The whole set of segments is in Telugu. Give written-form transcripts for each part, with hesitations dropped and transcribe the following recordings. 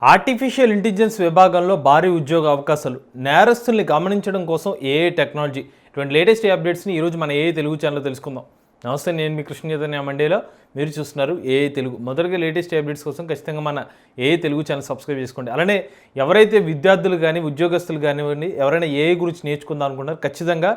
ఆర్టిఫిషియల్ ఇంటెలిజెన్స్ విభాగంలో భారీ ఉద్యోగ అవకాశాలు, నేరస్తుల్ని గమనించడం కోసం ఏఐ టెక్నాలజీ. ఇటువంటి లేటెస్ట్ అప్డేట్స్ని ఈరోజు మన ఏఐ తెలుగు ఛానల్లో తెలుసుకుందాం. నమస్తే, నేను మీ కృష్ణ చైతన్య మండేలో, మీరు చూస్తున్నారు ఏఐ తెలుగు. మొదటిగా లేటెస్ట్ అప్డేట్స్ కోసం ఖచ్చితంగా మన ఏఐ తెలుగు ఛానల్ సబ్స్క్రైబ్ చేసుకోండి. అలానే ఎవరైతే విద్యార్థులు కానీ ఉద్యోగస్తులు కానివ్వండి, ఎవరైనా ఏఐ గురించి నేర్చుకుందాం అనుకుంటారో ఖచ్చితంగా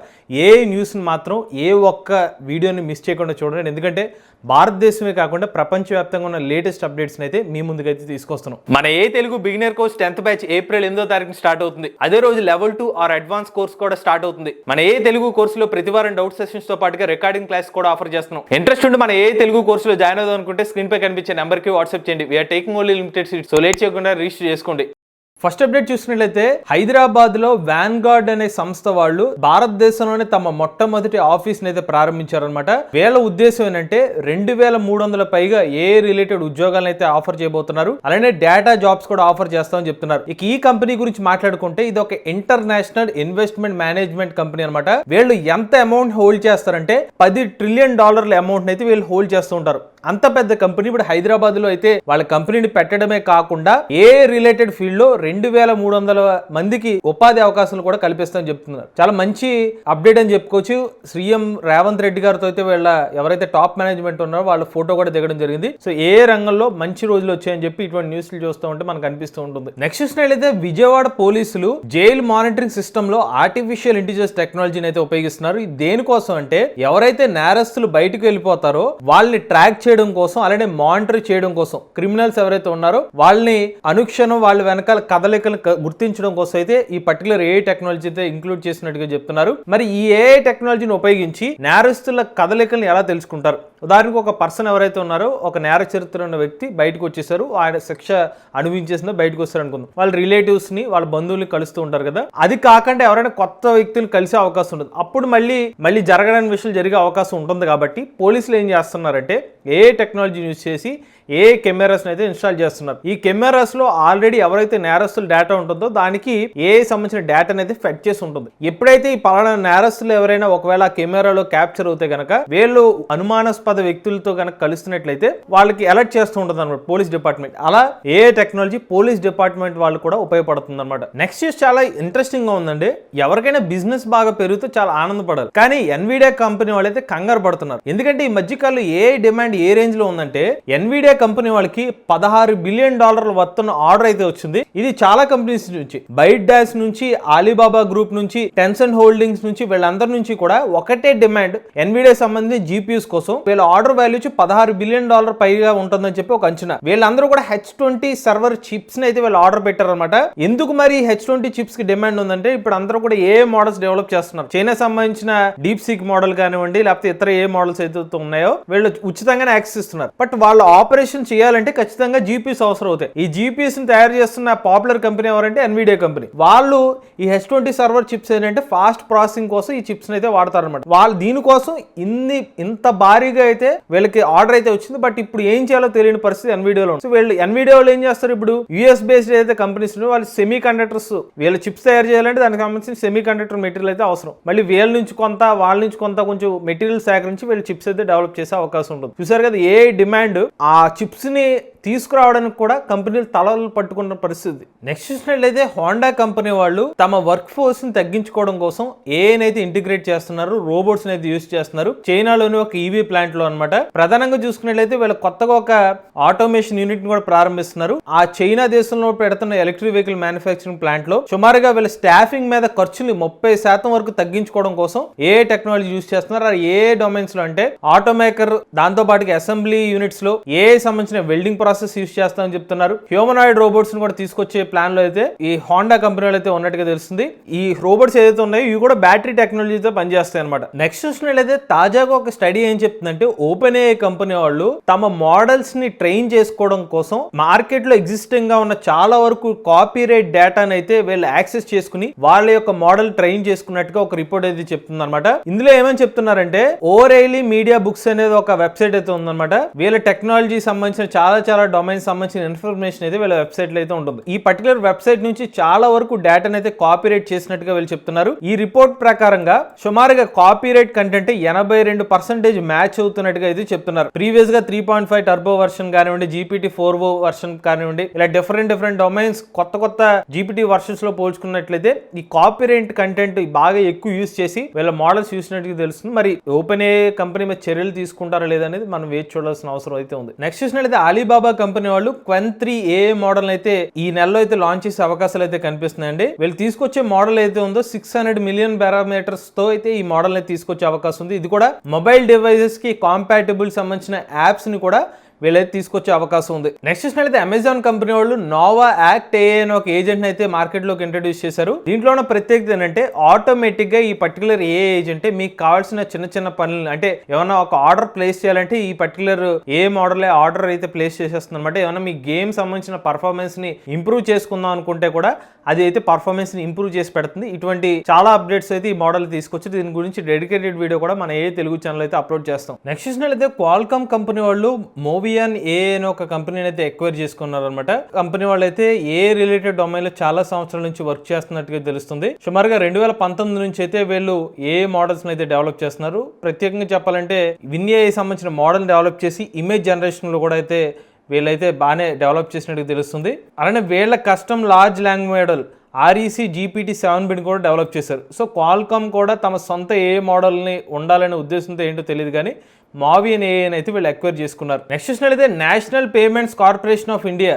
ఏఐ న్యూస్ని మాత్రం ఏ ఒక్క వీడియోని మిస్ చేయకుండా చూడండి. ఎందుకంటే భారతదేశమే కాకుండా ప్రపంచవ్యాప్తంగా ఉన్న లేటెస్ట్ అప్డేట్స్ని అయితే మీ ముందుకైతే తీసుకొస్తున్నాం. మన ఏ Telugu beginner course 10th batch April 8వ తారీఖున స్టార్ట్ అవుతుంది. అదే రోజు లెవెల్ 2 ఆర్ అడ్వాన్స్ కోర్స్ కూడా స్టార్ట్ అవుతుంది. మన ఏ తెలుగు కోర్సులో ప్రతి వారం డౌట్ సెషన్స్ తో పాటుగా రికార్డింగ్ క్లాస్ కూడా ఆఫర్ చేస్తున్నాం. ఇంట్రెస్ట్ ఉండి మన ఏ తెలుగు కోర్సులో జాయిన్ అవుదాం అనుకుంటే స్క్రీన్ పై కనిపించే నెంబర్ కి వాట్సాప్ చేయండి. We're taking only limited seats. So late చేయకుండా రిజిస్టర్ చేసుకోండి. ఫస్ట్ అప్డేట్ చూసినట్లయితే హైదరాబాద్ లో వ్యాన్గార్డ్ అనే సంస్థ వాళ్ళు భారతదేశంలోనే తమ మొట్టమొదటి ఆఫీస్ ని అయితే ప్రారంభించారనమాట. వీళ్ళ ఉద్దేశం ఏంటంటే 2300 పైగా ఏ రిలేటెడ్ ఉద్యోగాలను అయితే ఆఫర్ చేయబోతున్నారు. అలానే డేటా జాబ్స్ కూడా ఆఫర్ చేస్తామని చెప్తున్నారు. ఇక ఈ కంపెనీ గురించి మాట్లాడుకుంటే ఇది ఒక ఇంటర్నేషనల్ ఇన్వెస్ట్మెంట్ మేనేజ్మెంట్ కంపెనీ అనమాట. వీళ్ళు ఎంత అమౌంట్ హోల్డ్ చేస్తారంటే $10 ట్రిలియన్ అమౌంట్ అయితే వీళ్ళు హోల్డ్ చేస్తూ ఉంటారు. అంత పెద్ద కంపెనీ ఇప్పుడు హైదరాబాద్ లో అయితే వాళ్ళ కంపెనీని పెట్టడమే కాకుండా ఏ రిలేటెడ్ ఫీల్డ్ లో 2300 మందికి ఉపాధి అవకాశాలు కూడా కల్పిస్తామని చెప్తున్నారు. చాలా మంచి అప్డేట్ అని చెప్పుకోవచ్చు. సీఎం రేవంత్ రెడ్డి గారితో అయితే వీళ్ళ ఎవరైతే టాప్ మేనేజ్మెంట్ ఉన్నారో వాళ్ళ ఫోటో కూడా దిగడం జరిగింది. సో ఏ రంగంలో మంచి రోజులు వచ్చాయని చెప్పి ఇటువంటి న్యూస్లు చూస్తూ ఉంటే మనకు అనిపిస్తూ ఉంటుంది. నెక్స్ట్ చూసినట్లయితే విజయవాడ పోలీసులు జైలు మానిటరింగ్ సిస్టమ్ లో ఆర్టిఫిషియల్ ఇంటెలిజెన్స్ టెక్నాలజీని అయితే ఉపయోగిస్తున్నారు. ఇది దేనికోసం అంటే ఎవరైతే నేరస్తులు బయటకు వెళ్ళిపోతారో వాళ్ళని ట్రాక్ చేయడం కోసం, అలానే మానిటర్ చేయడం కోసం, క్రిమినల్స్ ఎవరైతే ఉన్నారో వాళ్ళని అనుక్షణం వాళ్ళ వెనకాల కదలికలను గుర్తించడం కోసం అయితే ఈ పర్టికులర్ ఏఐ టెక్నాలజీ అయితే ఇంక్లూడ్ చేసినట్టుగా చెప్తున్నారు. మరి ఈ ఏఐ టెక్నాలజీని ఉపయోగించి నేరస్తుల కదలికలను ఎలా తెలుసుకుంటారు? ఉదాహరణకు ఒక పర్సన్ ఎవరైతే ఉన్నారో, ఒక నేర చరిత్ర ఉన్న వ్యక్తి బయటకు వచ్చేసారు, ఆయన శిక్ష అనుభవించేసిందో బయటకు వస్తారు అనుకుందాం. వాళ్ళ రిలేటివ్స్ ని, వాళ్ళ బంధువుల్ని కలుస్తూ ఉంటారు కదా. అది కాకుండా ఎవరైనా కొత్త వ్యక్తులు కలిసే అవకాశం ఉంటుంది. అప్పుడు మళ్ళీ జరగడానికి విషయాలు జరిగే అవకాశం ఉంటుంది. కాబట్టి పోలీసులు ఏం చేస్తున్నారంటే ఏ టెక్నాలజీ యూజ్ చేసి ఏ కెమెరాస్ అయితే ఇన్స్టాల్ చేస్తున్నారు. ఈ కెమెరాస్ లో ఆల్రెడీ ఎవరైతే నేరస్తుల డేటా ఉంటుందో దానికి ఏ సంబంధించిన డేటా అనేది ఫెడ్ చేసి ఉంటుంది. ఎప్పుడైతే ఈ పలానా నేరస్తులు ఎవరైనా ఒకవేళ ఆ కెమెరాలో క్యాప్చర్ అవుతే గనక వీళ్ళు అనుమానాస్పద వ్యక్తులతో కనుక కలుస్తున్నట్లయితే వాళ్ళకి అలర్ట్ చేస్తూ ఉంటుంది అనమాట పోలీస్ డిపార్ట్మెంట్. అలా ఏ టెక్నాలజీ పోలీస్ డిపార్ట్మెంట్ వాళ్ళు కూడా ఉపయోగపడుతుంది అనమాట. నెక్స్ట్ న్యూస్ చాలా ఇంట్రెస్టింగ్ గా ఉందండి. ఎవరికైనా బిజినెస్ బాగా పెరిగితే చాలా ఆనందపడాలి. కానీ ఎన్విడియా కంపెనీ వాళ్ళైతే కంగారు పడుతున్నారు. ఎందుకంటే ఈ మధ్యకాలంలో ఏ డిమాండ్ ఏ రేంజ్ లో ఉందంటే ఎన్విడియా కంపెనీ వాళ్ళకి $16 బిలియన్ వస్తున్న ఆర్డర్ అయితే వచ్చింది. ఇది చాలా కంపెనీస్ నుంచి, బైట్ డాష్ నుంచి, ఆలీబాబా గ్రూప్ నుంచి, టెన్సన్ హోల్డింగ్స్ నుంచి, వీళ్ళందరి నుంచి కూడా ఒకటే డిమాండ్ ఎన్విడియా సంబంధించి జీపీయూస్ కోసం. వీళ్ళ ఆర్డర్ వాల్యూ $16 బిలియన్ పైగా ఉంటుందని చెప్పి ఒక అంచనా. వీళ్ళందరూ కూడా H20 సర్వర్ చిప్స్ ని అయితే వీళ్ళు ఆర్డర్ పెట్టారనమాట. ఎందుకు మరి H20 చిప్స్ కి డిమాండ్ ఉందంటే ఇప్పుడు అందరూ కూడా ఏ మోడల్స్ డెవలప్ చేస్తున్నారు. చైనా సంబంధించిన డీప్ సీక్ మోడల్ కానివ్వండి, లేకపోతే ఇతర ఏ మోడల్స్ అయితే ఉన్నాయో వీళ్ళు ఉచితంగానే యాక్సెస్ ఇస్తున్నారు. బట్ వాళ్ళ ఆపరేషన్ చేయాలంటే ఖచ్చితంగా జీపీఎస్ అవసరం అవుతాయి. ఈ జీపీఎస్ ని తయారు చేస్తున్న పాపులర్ కంపెనీ ఎవరంటే ఎన్విడియా కంపెనీ. వాళ్ళు ఈ H20 సర్వర్ చిప్స్ ఏంటంటే ఫాస్ట్ ప్రాసెసింగ్ కోసం ఈ చిప్స్ అయితే వాడతారనమాట. వాళ్ళు దీనికోసం ఇంత భారీగా అయితే వీళ్ళకి ఆర్డర్ అయితే వచ్చింది. బట్ ఇప్పుడు ఏం చేయాలో తెలియని పరిస్థితి ఎన్విడియాలో ఉంది. సో వీళ్ళు ఎన్విడియా వాళ్ళు ఏం చేస్తారు, ఇప్పుడు యూఎస్ బేస్డ్ అయితే కంపెనీస్ వాళ్ళు సెమీ కండక్టర్స్, వీళ్ళ చిప్స్ తయారు చేయాలంటే దానికి సంబంధించిన సెమీ కండక్టర్ మెటీరియల్ అయితే అవసరం. మళ్ళీ వీళ్ళ నుంచి కొంత, వాళ్ళ నుంచి కొంత కొంచెం మెటీరియల్ సేకరించి వీళ్ళు చిప్స్ అయితే డెవలప్ చేసే అవకాశం ఉంటుంది. చూసారు కదా, ఏ డిమాండ్ ఆ చిప్స్ ని తీసుకురావడానికి కూడా కంపెనీలు తలలు పట్టుకున్న పరిస్థితి. నెక్స్ట్ చూసినట్లయితే హోండా కంపెనీ వాళ్ళు తమ వర్క్ ఫోర్స్ ని తగ్గించుకోవడం కోసం ఏఐనైతే ఇంటిగ్రేట్ చేస్తున్నారు, రోబోట్స్ అయితే యూజ్ చేస్తున్నారు. చైనాలోని ఒక ఈవీ ప్లాంట్ లో అనమాట. ప్రధానంగా చూసుకున్నట్లయితే వీళ్ళు కొత్తగా ఒక ఆటోమేషన్ యూనిట్ ని కూడా ప్రారంభిస్తున్నారు. ఆ చైనా దేశంలో పెడుతున్న ఎలక్ట్రిక్ వెహికల్ మ్యానుఫ్యాక్చరింగ్ ప్లాంట్ లో సుమారుగా వీళ్ళ స్టాఫింగ్ మీద ఖర్చుని 30% వరకు తగ్గించుకోవడం కోసం ఏ టెక్నాలజీ యూజ్ చేస్తున్నారు. ఏ డొమైన్స్ లో అంటే ఆటోమేకర్, దాంతో పాటుగా అసెంబ్లీ యూనిట్స్ లో ఏ సంబంధించిన వెల్డింగ్ ప్రాసెస్ యూజ్ చేస్తామని చెప్తున్నారు. హ్యూమనాయిడ్ రోబోట్స్ ని కూడా తీసుకొచ్చే ప్లాన్ లో అయితే ఈ హోండా కంపెనీలో అయితే ఉన్నట్టుగా తెలుస్తుంది. ఈ రోబోట్స్ ఏదైతే ఉన్నాయో ఇవి కూడా బ్యాటరీ టెక్నాలజీతో పనిచేస్తాయి అనమాట. నెక్స్ట్ చూసినట్లయితే తాజాగా ఒక స్టడీ ఏం చెప్తుందంటే ఓపెన్ ఏఐ కంపెనీ వాళ్ళు తమ మోడల్స్ ని ట్రైన్ చేసుకోవడం కోసం మార్కెట్ లో ఎగ్జిస్టింగ్ గా ఉన్న చాలా వరకు కాపీరైట్ డేటాను అయితే వీళ్ళు యాక్సెస్ చేసుకుని వాళ్ళ యొక్క మోడల్ ట్రైన్ చేసుకున్నట్టుగా ఒక రిపోర్ట్ అయితే చెప్తుంది అనమాట. ఇందులో ఏమని చెప్తున్నారంటే ఓవరైలీ మీడియా బుక్స్ అనేది ఒక వెబ్సైట్ అయితే ఉందన్నమాట. వీళ్ళ టెక్నాలజీ సంబంధించిన చాలా రకాల డొమైన్స్ సంబంధించిన ఇన్ఫర్మేషన్ అయితే వీళ్ళ వెబ్సైట్లో అయితే ఉంటుంది. ఈ పర్టికులర్ వెబ్సైట్ నుంచి చాలా వరకు డేటాను అయితే కాపీరైట్ చేసినట్టుగా వీళ్ళు చెప్తున్నారు. ఈ రిపోర్ట్ ప్రకారంగా సుమారుగా కాపీరైట్ కంటెంట్ 82% మ్యాచ్ అవుతున్నట్టుగా అయితే చెప్తున్నారు. ప్రీవియస్ గా 3.5 టర్బో వర్షన్ కానివ్వండి, GPT-4o వర్షన్ కానివ్వండి, ఇలా డిఫరెంట్ డొమైన్స్ కొత్త GPT వర్షన్స్ లో పోల్చుకున్నట్లయితే ఈ కాపీరైట్ కంటెంట్ బాగా ఎక్కువ యూజ్ చేసి వీళ్ళ మోడల్స్ చూసినట్టుగా తెలుస్తుంది. మరి ఓపెన్ ఏ కంపెనీ మీద చర్యలు తీసుకుంటారా లేదనేది మనం వేచి చూడాల్సిన అవసరం అయితే ఉంది. నెక్స్ట్ చూసినట్లయితే అలీబాబా కంపెనీ వాళ్ళు Qwen 3 AI మోడల్ అయితే ఈ నెలలో అయితే లాంచ్ చేసే అవకాశాలు అయితే కనిపిస్తున్నాయండి. వీళ్ళు తీసుకొచ్చే మోడల్ అయితే ఉందో 600 మిలియన్ పారామీటర్స్ తో అయితే ఈ మోడల్ అయితే తీసుకొచ్చే అవకాశం ఉంది. ఇది కూడా మొబైల్ డివైసెస్ కి కాంపాటబుల్ సంబంధించిన యాప్స్ ని కూడా వీళ్ళైతే తీసుకొచ్చే అవకాశం ఉంది. నెక్స్ట్ చూసినట్లయితే అమెజాన్ కంపెనీ వాళ్ళు నోవా యాక్ట్ AI అనే ఒక ఏజెంట్ అయితే మార్కెట్ లోకి ఇంట్రడ్యూస్ చేశారు. దీంట్లో ఉన్న ప్రత్యేకత ఏంటంటే ఆటోమేటిక్ గా ఈ పర్టికులర్ AI ఏజెంట్ మీకు కావాల్సిన చిన్న పనులు అంటే ఏమైనా ఒక ఆర్డర్ ప్లేస్ చేయాలంటే ఈ పర్టికులర్ AI మోడల్ ఆర్డర్ అయితే ప్లేస్ చేసేస్తుంది అనమాట. ఏమైనా మీ గేమ్ సంబంధించిన పర్ఫార్మెన్స్ ని ఇంప్రూవ్ చేసుకుందాం అనుకుంటే కూడా అది అయితే పర్ఫార్మెన్స్ ని ఇంప్రూవ్ చేసి పెడుతుంది. ఇటువంటి చాలా అప్డేట్స్ అయితే ఈ మోడల్ తీసుకొచ్చి దీని గురించి డెడికేటెడ్ వీడియో కూడా మన AI తెలుగు ఛానల్ అయితే అప్లోడ్ చేస్తాం. నెక్స్ట్ చూసినట్లయితే క్వాల్కామ్ కంపెనీ వాళ్ళు Movian AI అనే ఒక కంపెనీని అయితే ఎక్వైర్ చేసుకున్నారు అనమాట. కంపెనీ వాళ్ళు అయితే AI రిలేటెడ్ డొమైన్ లో చాలా సంవత్సరాల నుంచి వర్క్ చేస్తున్నట్టుగా తెలుస్తుంది. సుమారుగా 2019 నుంచి అయితే వీళ్ళు AI మోడల్స్ అయితే డెవలప్ చేస్తున్నారు. ప్రత్యేకంగా చెప్పాలంటే WinAI సంబంధించిన మోడల్ డెవలప్ చేసి ఇమేజ్ జనరేషన్ లో కూడా అయితే వీళ్ళైతే బాగానే డెవలప్ చేసినట్టు తెలుస్తుంది. అలానే వీళ్ళ custom large language model REC GPT-7 కూడా డెవలప్ చేశారు. సో క్వాల్కామ్ కూడా తమ సొంత AI మోడల్ని ఉండాలనే ఉద్దేశంతో ఏంటో తెలియదు కానీ Movian AI అయితే వీళ్ళు ఎక్వైర్ చేసుకున్నారు. నెక్స్ట్ చూసినట్లయితే national payments corporation of India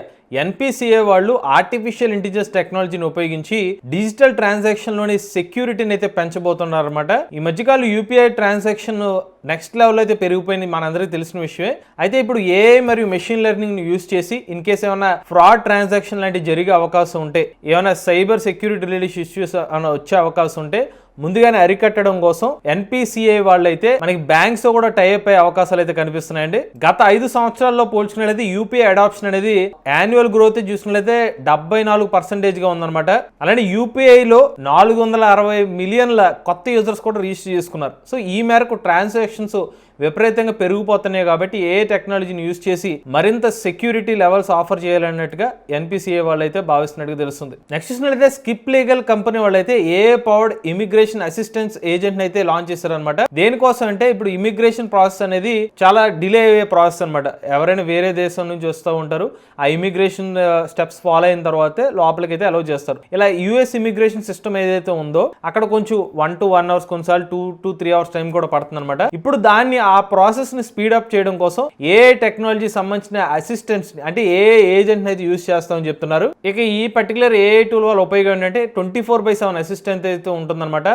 NPCI వాళ్ళు ఆర్టిఫిషియల్ ఇంటెలిజెన్స్ టెక్నాలజీని ఉపయోగించి డిజిటల్ ట్రాన్సాక్షన్ లోని సెక్యూరిటీని అయితే పెంచబోతున్నారు అనమాట. ఈ మధ్యకాలం UPI ట్రాన్సాక్షన్ నెక్స్ట్ లెవెల్ అయితే పెరిగిపోయింది, మనందరికీ తెలిసిన విషయమే. అయితే ఇప్పుడు AI మరియు మెషిన్ లెర్నింగ్ ని యూజ్ చేసి ఇన్ కేసు ఏమైనా ఫ్రాడ్ ట్రాన్సాక్షన్ లాంటివి జరిగే అవకాశం ఉంటే, ఏమైనా సైబర్ సెక్యూరిటీ రిలేటెడ్ ఇష్యూస్ వచ్చే అవకాశం ఉంటే ముందుగానే అరికట్టడం కోసం NPCI వాళ్ళైతే మనకి బ్యాంక్స్ తో కూడా టైఅప్ అయ్యే అవకాశాలు అయితే కనిపిస్తున్నాయండి. గత 5 సంవత్సరాల్లో పోల్చుకున్నట్లయితే UPI అడాప్షన్ అనేది యాన్యువల్ గ్రోత్ చూసినట్లయితే 74% గా ఉందన్నమాట. అలానే UPI లో 460 మిలియన్ల కొత్త యూజర్స్ కూడా రిజిస్టర్ చేసుకున్నారు. సో ఈ మేరకు ట్రాన్సాక్షన్స్ విపరీతంగా పెరిగిపోతున్నాయి కాబట్టి ఏ టెక్నాలజీని యూజ్ చేసి మరింత సెక్యూరిటీ లెవెల్స్ ఆఫర్ చేయాలన్నట్టుగా NPCI వాళ్ళైతే భావిస్తున్నట్టుగా తెలుస్తుంది. నెక్స్ట్ చూసినట్లయితే స్కిప్ లీగల్ కంపెనీ వాళ్ళైతే AI powered immigration assistance agent అయితే లాంచ్ చేశారనమాట. దేనికోసం అంటే ఇప్పుడు ఇమిగ్రేషన్ ప్రాసెస్ అనేది చాలా డిలే అయ్యే ప్రాసెస్ అనమాట. ఎవరైనా వేరే దేశం నుంచి వస్తూ ఉంటారు, ఆ ఇమిగ్రేషన్ స్టెప్స్ ఫాలో అయిన తర్వాతే లోపలికి అయితే అలౌ చేస్తారు. ఇలా US ఇమిగ్రేషన్ సిస్టమ్ ఏదైతే ఉందో అక్కడ కొంచెం 1 to 1 hours, కొన్నిసార్లు 2 to 3 hours టైం కూడా పడుతుంది అనమాట. ఇప్పుడు దాన్ని ఆ ప్రాసెస్ ని స్పీడప్ చేయడం కోసం AI టెక్నాలజీ సంబంధించిన అసిస్టెంట్స్ అంటే AI ఏజెంట్ అయితే యూజ్ చేస్తామని చెప్తున్నారు. ఇక ఈ పర్టికులర్ AI టూల్ వల్ల ఉపయోగం ఏంటంటే 24/7 అసిస్టెంట్ అయితే ఉంటుందన్నమాట.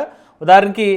ఉదాహరణకి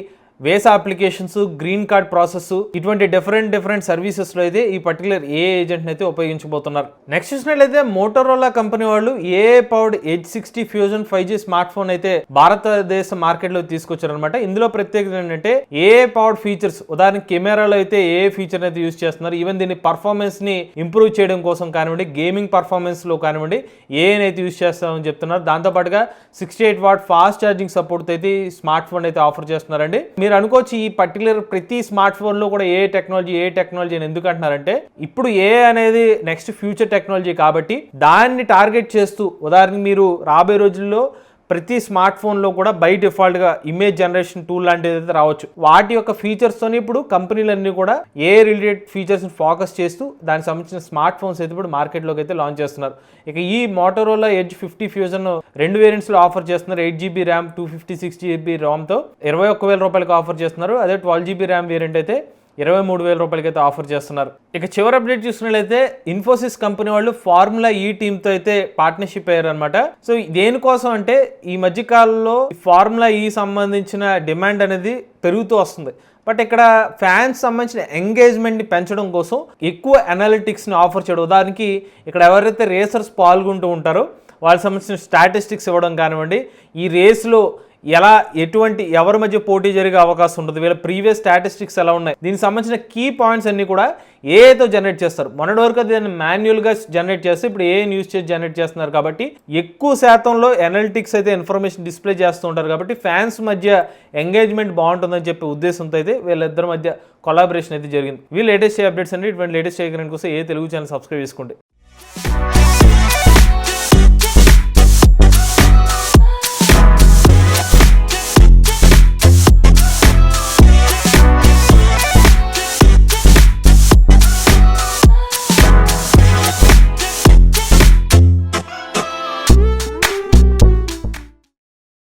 వేసా అప్లికేషన్స్, గ్రీన్ కార్డ్ ప్రాసెస్, ఇటువంటి డిఫరెంట్ సర్వీసెస్ లో అయితే ఈ పర్టికులర్ AI ఏజెంట్ అయితే ఉపయోగించబోతున్నారు. నెక్స్ట్ చూసినట్లయితే మోటోరోలా కంపెనీ వాళ్ళు AI powered Edge 60 fusion 5G smart phone అయితే భారతదేశ మార్కెట్ లో తీసుకొచ్చారు అనమాట. ఇందులో ప్రత్యేకత ఏంటంటే AI పవర్డ్ ఫీచర్స్, ఉదాహరణకి కెమెరాలో అయితే AI ఫీచర్ అయితే యూజ్ చేస్తున్నారు. ఈవెన్ దీన్ని పర్ఫార్మెన్స్ ని ఇంప్రూవ్ చేయడం కోసం కానివ్వండి, గేమింగ్ పర్ఫార్మెన్స్ లో కానివ్వండి AI అయితే యూజ్ చేస్తామని చెప్తున్నారు. దాంతో పాటుగా 68 వాట్ ఫాస్ట్ ఛార్జింగ్ సపోర్ట్ అయితే ఈ స్మార్ట్ ఫోన్ అయితే ఆఫర్ చేస్తున్నారండి. మీరు అనుకోవచ్చు ఈ పర్టికులర్ ప్రతి స్మార్ట్ ఫోన్ లో కూడా AI టెక్నాలజీ అని ఎందుకు అంటున్నారంటే ఇప్పుడు AI అనేది నెక్స్ట్ ఫ్యూచర్ టెక్నాలజీ కాబట్టి దాన్ని టార్గెట్ చేస్తూ, ఉదాహరణకి మీరు రాబోయే రోజుల్లో ప్రతి స్మార్ట్ ఫోన్లో కూడా బై డిఫాల్ట్గా ఇమేజ్ జనరేషన్ టూల్ లాంటిది అయితే రావచ్చు. వాటి యొక్క ఫీచర్స్తోనే ఇప్పుడు కంపెనీలన్నీ కూడా AI రిలేటెడ్ ఫీచర్స్ని ఫోకస్ చేస్తూ దానికి సంబంధించిన స్మార్ట్ ఫోన్స్ అయితే ఇప్పుడు మార్కెట్లోకి అయితే లాంచ్ చేస్తున్నారు. ఇక ఈ మోటోరోలా Edge 50 ఫ్యూజన్ 2 వేరియంట్స్లో ఆఫర్ చేస్తున్నారు. 8GB ర్యామ్ 256GB ROMతో 21,000 రూపాయలకి ఆఫర్ చేస్తున్నారు. అదే 12GB ర్యామ్ వేరియంట్ అయితే 23,000 రూపాయలకి అయితే ఆఫర్ చేస్తున్నారు. ఇక చివరి అప్డేట్ చూసుకున్నట్లయితే ఇన్ఫోసిస్ కంపెనీ వాళ్ళు ఫార్ములా ఈ టీమ్తో అయితే పార్ట్నర్షిప్ అయ్యారు అనమాట. సో దేనికోసం అంటే ఈ మధ్యకాలంలో ఫార్ములా ఈ సంబంధించిన డిమాండ్ అనేది పెరుగుతూ వస్తుంది. బట్ ఇక్కడ ఫ్యాన్స్ సంబంధించిన ఎంగేజ్మెంట్ని పెంచడం కోసం ఎక్కువ అనాలిటిక్స్ని ఆఫర్ చేయడం. ఉదాహరణకి ఇక్కడ ఎవరైతే రేసర్స్ పాల్గొంటూ ఉంటారో వాళ్ళకి సంబంధించిన స్టాటిస్టిక్స్ ఇవ్వడం కానివ్వండి, ఈ రేస్లో ఎలా ఎటువంటి ఎవరి మధ్య పోటీ జరిగే అవకాశం ఉంటుంది, వీళ్ళ ప్రీవియస్ స్టాటిస్టిక్స్ ఎలా ఉన్నాయి, దీనికి సంబంధించిన కీ పాయింట్స్ అన్ని కూడా ఏఐతో జనరేట్ చేస్తారు. మొన్నటి వరకు దాన్ని మాన్యువల్గా జనరేట్ చేస్తే ఇప్పుడు ఏ న్యూస్ చేసి జనరేట్ చేస్తున్నారు కాబట్టి ఎక్కువ శాతంలో అనలిటిక్స్ అయితే ఇన్ఫర్మేషన్ డిస్ప్లే చేస్తూ ఉంటారు కాబట్టి ఫ్యాన్స్ మధ్య ఎంగేజ్మెంట్ బాగుంటుందని చెప్పే ఉద్దేశంతో అయితే వీళ్ళిద్దరి మధ్య కొలాబరేషన్ అయితే జరిగింది. లేటెస్ట్ అప్డేట్స్ అండి. ఇటువంటి లేటెస్ట్ చేయడానికి కోసం ఏ తెలుగు ఛానల్ సబ్స్క్రైబ్ చేసుకోండి.